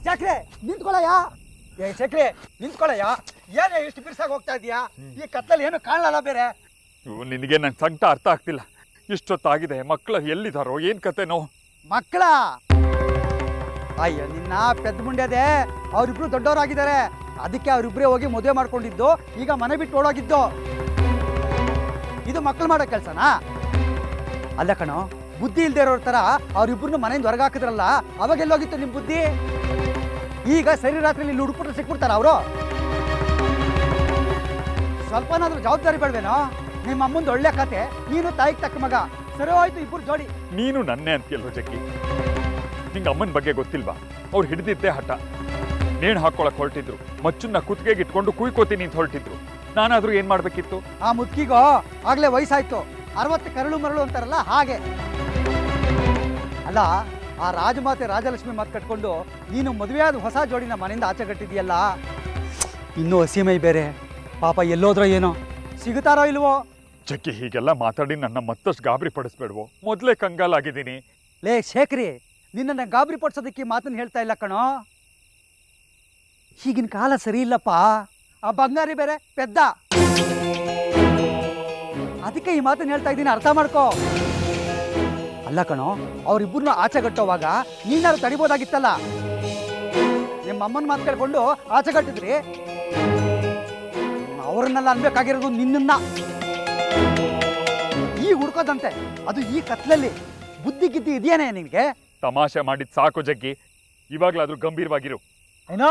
ಚಕ್ರೆ ನಿಂತ್ಕೊಳ್ಳಯ್ಯ. ಚಕ್ರೆ ನಿಂತ್ಕೊಳ್ಳಯ್ಯ. ಏನೇ ಇಷ್ಟು ಬಿರ್ಸಾಗಿ ಹೋಗ್ತಾ ಇದೀಯಾ? ಈ ಕತ್ತಲ್ಲಿ ಏನು ಕಾಣಲ್ಲ ಬೇರೆ. ನಿನಗೆ ನನ್ನ ಸಂಕಟ ಅರ್ಥ ಆಗ್ತಿಲ್ಲ. ಇಷ್ಟೊತ್ತಾಗಿದೆ, ಮಕ್ಕಳು ಎಲ್ಲಿದ್ದಾರೋ ಏನ್ ಕತೆನೋ? ಮಕ್ಕಳ ಅಯ್ಯ ನಿನ್ನ ಪೆದ್ದ ಮುಂಡ್ಯದೆ. ಅವರಿಬ್ರು ದೊಡ್ಡವರಾಗಿದ್ದಾರೆ, ಅದಕ್ಕೆ ಅವರಿಬ್ರೇ ಹೋಗಿ ಮದುವೆ ಮಾಡ್ಕೊಂಡಿದ್ದು, ಈಗ ಮನೆ ಬಿಟ್ಟು ಓಡೋಗಿದ್ದು. ಇದು ಮಕ್ಕಳು ಮಾಡೋ ಕೆಲ್ಸನಾ? ಅಲ್ಲ ಕಣೋ, ಬುದ್ಧಿ ಇಲ್ದೇ ಇರೋರ ತರ ಅವ್ರಿಬ್ರು ಮನೆಯಿಂದ ಹೊರಗೆ ಹಾಕಿದ್ರಲ್ಲ, ಅವಾಗೆಲ್ಲೋಗಿತ್ತು ನಿಮ್ ಬುದ್ಧಿ? ಈಗ ಸರಿ ರಾತ್ರಿ ಇಲ್ಲಿ ಹುಡುಕ್ಬಿಟ್ರೆ ಸಿಕ್ಬಿಡ್ತಾರ ಅವರು? ಸ್ವಲ್ಪನಾದ್ರೂ ಜವಾಬ್ದಾರಿ ಬೇಡವೇನೋ? ನಿಮ್ಮ ಅಮ್ಮಂದು ಒಳ್ಳೆ ಕತೆ, ನೀನು ತಾಯಿಗೆ ತಕ್ಕ ಮಗ, ಸರಿ ಹೋಯ್ತು ಇಬ್ಬರು ಜೋಡಿ. ನೀನು ನನ್ನೇ ಅಂತೀಯಲ್ವ ಜಗ್ಗಿ? ನಿಂಗೆ ಅಮ್ಮನ ಬಗ್ಗೆ ಗೊತ್ತಿಲ್ವಾ? ಅವ್ರು ಹಿಡಿದಿದ್ದೇ ಹಠ. ನೇಣು ಹಾಕೊಳಕ್ ಹೊರಟಿದ್ರು, ಮಚ್ಚನ್ನ ಕುತ್ತಿಗೆಗೆ ಇಟ್ಕೊಂಡು ಕುಯ್ಕೋತೀನಿ ಅಂತ ಹೊರಟಿದ್ರು. ನಾನಾದ್ರೂ ಏನ್ ಮಾಡ್ಬೇಕಿತ್ತು? ಆ ಮುದ್ಕಿಗೋ ಆಗ್ಲೇ ವಯಸ್ಸಾಯ್ತು, 60 ಕರಳು ಮರಳು ಅಂತಾರಲ್ಲ ಹಾಗೆ. ಅಲ್ಲ, ಆ ರಾಜಮಾತೆ ರಾಜಲಕ್ಷ್ಮಿ ಮಾತು ಕಟ್ಕೊಂಡು ನೀನು ಮದುವೆಯಾದ ಹೊಸ ಜೋಡಿನ ಮನೆಯಿಂದ ಆಚೆ ಕಟ್ಟಿದೀಯಲ್ಲ, ಇನ್ನೂ ಹಸಿಮೈ ಬೇರೆ. ಪಾಪ ಎಲ್ಲೋದ್ರೋ ಏನೋ, ಸಿಗುತ್ತಾರೋ ಇಲ್ವೋ? ಜಗ್ಗಿ, ಹೀಗೆಲ್ಲ ಮಾತಾಡಿ ನನ್ನ ಮತ್ತಷ್ಟು ಗಾಬರಿ ಪಡಿಸ್ಬೇಡ್ವೋ? ಮೊದಲೇ ಕಂಗಾಲಾಗಿದ್ದೀನಿ. ಲೇ ಶೇಖರಿ, ನಿನ್ನನ್ನು ಗಾಬರಿ ಪಡಿಸೋದಕ್ಕೆ ಮಾತನ್ನು ಹೇಳ್ತಾ ಇಲ್ಲ ಕಣೋ. ಈಗಿನ ಕಾಲ ಸರಿ ಇಲ್ಲಪ್ಪ. ಆ ಬಂಗಾರಿ ಬೇರೆ ಪೆದ್ದ, ಅದಕ್ಕೆ ಈ ಮಾತನ್ನು ಹೇಳ್ತಾ ಇದ್ದೀನಿ, ಅರ್ಥ ಮಾಡ್ಕೋ. ಅಲ್ಲ ಕಣೋ, ಅವ್ರಿಬ್ಬರನ್ನ ಆಚೆ ಕಟ್ಟೋವಾಗ ನೀನಾರು ತಡಿಬೋದಾಗಿತ್ತಲ್ಲ. ನಿಮ್ಮ ಅಮ್ಮನ ಮಾತು ಕೇಳ್ಕೊಂಡು ಆಚೆ ಕಟ್ಟಿದ್ರಿ, ಅವ್ರನ್ನೆಲ್ಲ ಅನ್ಬೇಕಾಗಿರೋದು ನಿನ್ನ. ಈ ಹುಡ್ಕೋದಂತೆ, ಅದು ಈ ಕತ್ಲಲ್ಲಿ. ಬುದ್ಧಿ ಗಿದ್ದಿ ಇದೆಯೇನೆ ನಿನ್ಗೆ? ತಮಾಷೆ ಮಾಡಿದ್ ಸಾಕು ಜಗ್ಗಿ, ಇವಾಗ್ಲಾದ್ರೂ ಗಂಭೀರವಾಗಿರು. ಏನೋ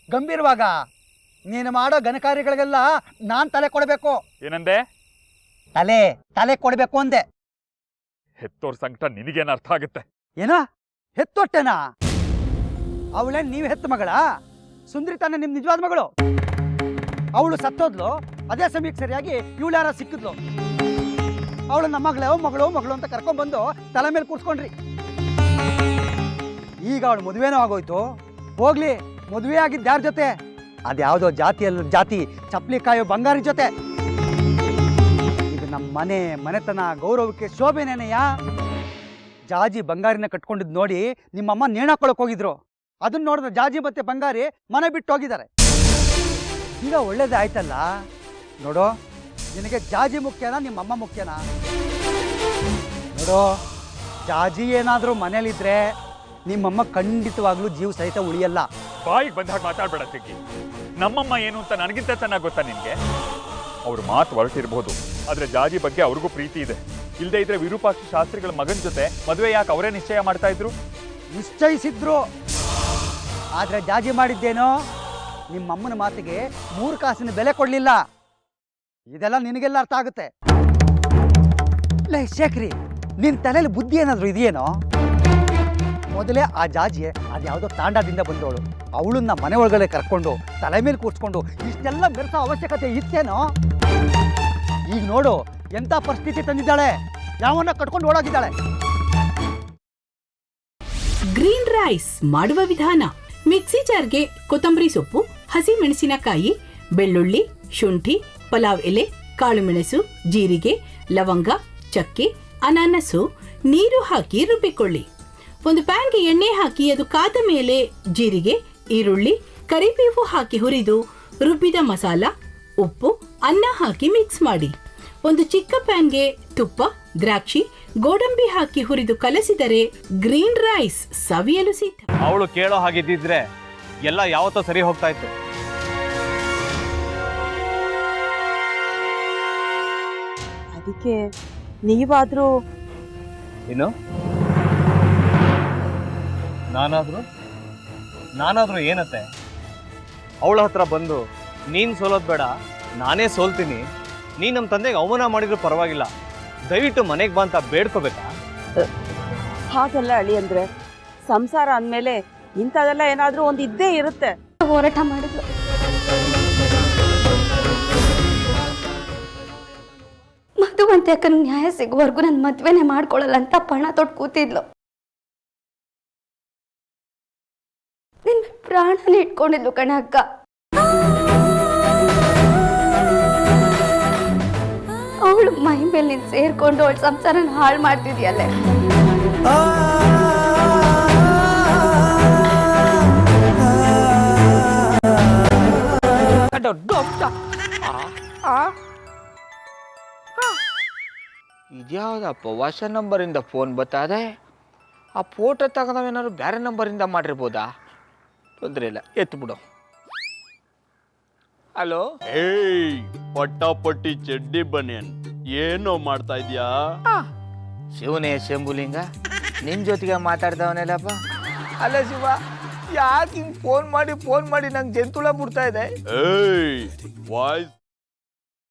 ಗಂಭೀರವಾಗ? ನೀನು ಮಾಡೋ ಘನಕಾರ್ಯಗಳಿಗೆಲ್ಲ ನಾನ್ ತಲೆ ಕೊಡಬೇಕು. ಏನಂದೆ? ತಲೆ ಕೊಡಬೇಕು ಅಂದೆ. ಹೆತ್ತೋರ್ ಸಂಕಟ ನಿನಗೇನು ಅರ್ಥ ಆಗುತ್ತೆ? ಏನೋ ಹೆತ್ತೊಟ್ಟೆನಾ? ಅವಳೇನ್ ನೀವು ಹೆತ್ತ ಮಗಳ? ಸುಂದ್ರಿ ತಾನೆ ನಿಮ್ ನಿಜವಾದ ಮಗಳು. ಅವಳು ಸತ್ತೋದ್ಲು, ಅದೇ ಸಮಯಕ್ಕೆ ಸರಿಯಾಗಿ ಇವಳು ಯಾರ ಸಿಕ್ಕಿದ್ಲು. ಅವಳು ನಮ್ಮ ಮಗಳು ಮಗಳು ಅಂತ ಕರ್ಕೊಂಡ್ಬಂದು ತಲೆ ಮೇಲೆ ಕೂರ್ಸ್ಕೊಂಡ್ರಿ. ಈಗ ಅವಳು ಮದುವೆನೂ ಆಗೋಯ್ತು. ಹೋಗ್ಲಿ, ಮದುವೆ ಆಗಿದ್ದು ಯಾರ ಜೊತೆ? ಅದ್ಯಾವುದೋ ಜಾತಿ ಚಪ್ಲಿ ಕಾಯೋ ಬಂಗಾರಿ ಜೊತೆ. ಇದು ನಮ್ಮ ಮನೆತನ ಗೌರವಕ್ಕೆ ಶೋಭೆನೇನೆಯ? ಜಾಜಿ ಬಂಗಾರಿನ ಕಟ್ಕೊಂಡಿದ್ ನೋಡಿ ನಿಮ್ಮಮ್ಮ ನೇಣಾಕೊಳಕ್ ಹೋಗಿದ್ರು. ಅದನ್ನ ನೋಡಿದ್ರೆ ಜಾಜಿ ಮತ್ತೆ ಬಂಗಾರಿ ಮನೆ ಬಿಟ್ಟು ಹೋಗಿದ್ದಾರೆ. ಈಗ ಒಳ್ಳೇದೇ ಆಯ್ತಲ್ಲ. ನೋಡೋ, ನಿನಗೆ ಜಾಜಿ ಮುಖ್ಯನಾ ನಿಮ್ಮಮ್ಮ ಮುಖ್ಯನಾ? ನೋಡೋ, ಜಾಜಿ ಏನಾದರೂ ಮನೇಲಿದ್ರೆ ನಿಮ್ಮಮ್ಮ ಖಂಡಿತವಾಗ್ಲೂ ಜೀವ ಸಹಿತ ಉಳಿಯಲ್ಲ. ಬಾಯಿಗೆ ಬಂದಾಗ ಮಾತಾಡ್ಬೇಡ ಜಗ್ಗಿ. ನಮ್ಮಮ್ಮ ಏನು ಅಂತ ನನಗಿಂತ ಚೆನ್ನಾಗಿ ಗೊತ್ತಾ ನಿನ್ಗೆ? ಅವ್ರ ಮಾತು ಹೊರಟಿರ್ಬೋದು, ಆದ್ರೆ ಜಾಜಿ ಬಗ್ಗೆ ಅವ್ರಿಗೂ ಪ್ರೀತಿ ಇದೆ. ಇಲ್ಲದೆ ಇದ್ರೆ ವಿರೂಪಾಕ್ಷ ಶಾಸ್ತ್ರಿಗಳ ಮಗನ ಜೊತೆ ಮದುವೆ ಯಾಕೆ ಅವರೇ ನಿಶ್ಚಯ ಮಾಡ್ತಾ ಇದ್ರು? ನಿಶ್ಚಯಿಸಿದ್ರು, ಆದ್ರೆ ಜಾಜಿ ಮಾಡಿದ್ದೇನೋ ನಿಮ್ಮಮ್ಮನ ಮಾತಿಗೆ 3 ಕಾಸಿನ ಬೆಲೆ ಕೊಡ್ಲಿಲ್ಲ. ಇದೆಲ್ಲ ನಿನಗೆಲ್ಲ ಅರ್ಥ ಆಗುತ್ತೆ. ಲೇ ಶೇಖರಿ, ನಿನ್ ತಲೆಯಲ್ಲಿ ಬುದ್ಧಿ ಏನಾದ್ರು ಇದೆಯೇನೋ? ಮೊದಲೇ ಆ ಜಾಜಿ ಅದ್ಯಾವುದೋ ತಾಂಡದಿಂದ ಬಂದವಳು. ಅವಳನ್ನ ಮನೆ ಒಳಗಡೆ ಕರ್ಕೊಂಡು ತಲೆ ಮೇಲೆ ಕೂರ್ಸ್ಕೊಂಡು ಇಷ್ಟೆಲ್ಲ ಮೆರೆಸೋ ಅವಶ್ಯಕತೆ ಇತ್ತೇನೋ? ಈಗ ನೋಡು ಎಂಥ ಪರಿಸ್ಥಿತಿ ತಂದಿದ್ದಾಳೆ. ಯಾವನ್ನ ಕಟ್ಕೊಂಡು ಓಡೋಗಿದ್ದಾಳೆ. ಗ್ರೀನ್ ರೈಸ್ ಮಾಡುವ ವಿಧಾನ: ಮಿಕ್ಸಿ ಜಾರ್ಗೆ ಕೊತ್ತಂಬರಿ ಸೊಪ್ಪು, ಹಸಿ ಮೆಣಸಿನಕಾಯಿ, ಬೆಳ್ಳುಳ್ಳಿ, ಶುಂಠಿ, ಪಲಾವ್ ಎಲೆ, ಕಾಳುಮೆಣಸು, ಜೀರಿಗೆ, ಲವಂಗ, ಚಕ್ಕೆ, ಅನಾನಸು, ನೀರು ಹಾಕಿ ರುಬ್ಬಿಕೊಳ್ಳಿ. ಒಂದು ಪ್ಯಾನ್ಗೆ ಎಣ್ಣೆ ಹಾಕಿ ಅದು ಕಾದ ಮೇಲೆ ಜೀರಿಗೆ, ಈರುಳ್ಳಿ, ಕರಿಬೇವು ಹಾಕಿ ಹುರಿದು ರುಬ್ಬಿದ ಮಸಾಲ, ಉಪ್ಪು, ಅನ್ನ ಹಾಕಿ ಮಿಕ್ಸ್ ಮಾಡಿ. ಒಂದು ಚಿಕ್ಕ ಪ್ಯಾನ್ಗೆ ತುಪ್ಪ, ದ್ರಾಕ್ಷಿ, ಗೋಡಂಬಿ ಹಾಕಿ ಹುರಿದು ಕಲಸಿದರೆ ಗ್ರೀನ್ ರೈಸ್ ಸವಿಯಲು ಸಿದ್ಧ. ಅವಳು ಕೇಳೋ ಹಾಗಿದ್ದಿದ್ರೆ ಎಲ್ಲ ಯಾವತ್ತೋ ಸರಿ ಹೋಗ್ತಾ ಇತ್ತು. ಅದಕ್ಕೆ ನೀವಾದ್ರೂ ಏನು? ನಾನಾದ್ರೂ ಏನತ್ತೆ? ಅವಳ ಹತ್ರ ಬಂದು ನೀನ್ ಸೋಲೋದ್ ಬೇಡ, ನಾನೇ ಸೋಲ್ತೀನಿ, ನೀನ್ ನಮ್ಮ ತಂದೆಗೆ ಅವಮಾನ ಮಾಡಿದ್ರು ಪರವಾಗಿಲ್ಲ, ದಯವಿಟ್ಟು ಮನೆಗೆ ಬಾ ಅಂತ ಬೇಡ್ಕೋಬೇಕಾ? ಹಾಗೆಲ್ಲ ಅಳಿ ಅಂದ್ರೆ ಸಂಸಾರ ಅಂದ್ಮೇಲೆ ಇಂಥದೆಲ್ಲ ಏನಾದ್ರೂ ಒಂದು ಇದ್ದೇ ಇರುತ್ತೆ. ಹೋರಾಟ ಮಾಡಿದ್ಲು. ಮಧುವಂತೆ ಅಕ್ಕನ ನ್ಯಾಯ ಸಿಗುವವರೆಗೂ ನನ್ನ ಮದ್ವೆನೇ ಮಾಡ್ಕೊಳ್ಳಲ್ಲ ಅಂತ ಪಣ ತೊಟ್ಟು ಕೂತಿದ್ಲು. ನಿನ್ ಪ್ರಾಣನೇ ಇಟ್ಕೊಂಡಿದ್ಲು ಕಣ ಅಕ್ಕ. ಅವಳು ಮೈ ಮೇಲೆ ನೀನ್ ಸೇರ್ಕೊಂಡು ಅವಳ ಸಂಸಾರನ ಹಾಳು ಮಾಡ್ತಿದ್ಯಲ್ಲೇ. ಇದ್ಯಾವುದಪ್ಪ ಹೊಸ ನಂಬರಿಂದ ಫೋನ್ ಬರ್ತದೆ. ಆ ಫೋಟೋ ತಗೊಂಡವೇನಾದ್ರು ಬೇರೆ ನಂಬರಿಂದ ಮಾಡಿರ್ಬೋದಾ? ತೊಂದರೆ ಇಲ್ಲ, ಎತ್ತು ಬಿಡು. ಹಲೋ, ಏಯ್ ಪಟ್ಟಾಪಟ್ಟಿ ಚಡ್ಡಿ ಬನಿಯನ್ ಏನೋ ಮಾಡ್ತಾ ಇದ್ಯಾ? ಶಿವನೇ ಶಂಭುಲಿಂಗ, ನಿನ್ ಜೊತೆಗೆ ಮಾತಾಡ್ದವನೇಲಪ್ಪ. ಅಲ್ಲ ಶಿವ, ಯಾಕೆ ಹಿಂಗೆ ಫೋನ್ ಮಾಡಿ ನಂಗೆ ಜಂತುಳ ಬಿಡ್ತಾ ಇದೆ? ಏಯ್ ವಾಯ್ಸ್